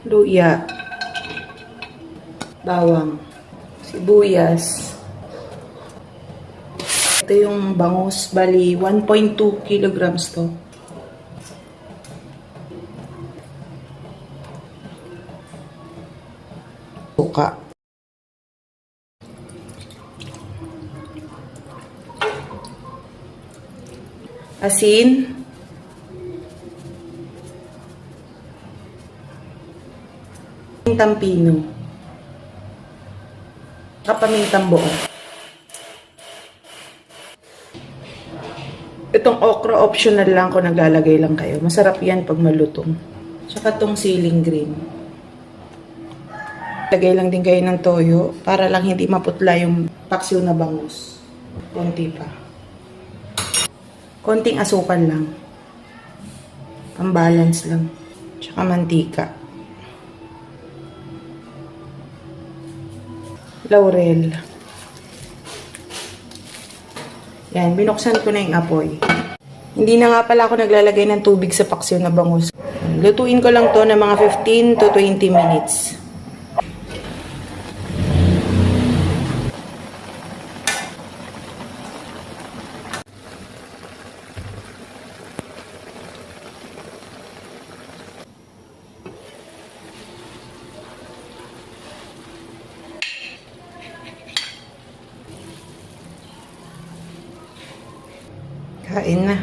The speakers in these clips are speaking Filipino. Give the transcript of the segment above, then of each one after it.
luya, bawang, sibuyas. Ito yung bangus, bali 1.2 kilograms to. Suka. Asin. Pamintang pino. Pamintang buo. Itong okra optional lang kung naglalagay lang kayo. Masarap yan pag malutong. Tsaka itong siling green. Lagay lang din kayo ng toyo para lang hindi maputla yung paksiw na bangus. Konti pa. Konting asukal lang. Pambalance lang. Tsaka mantika. Laurel. Yan, binuksan ko na yung apoy. Hindi na nga pala ako naglalagay ng tubig sa paksiw na bangus. Lutuin ko lang to ng mga 15 to 20 minutes. Kain na.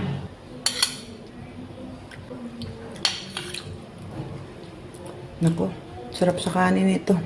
Nako, sarap sa kanin ito.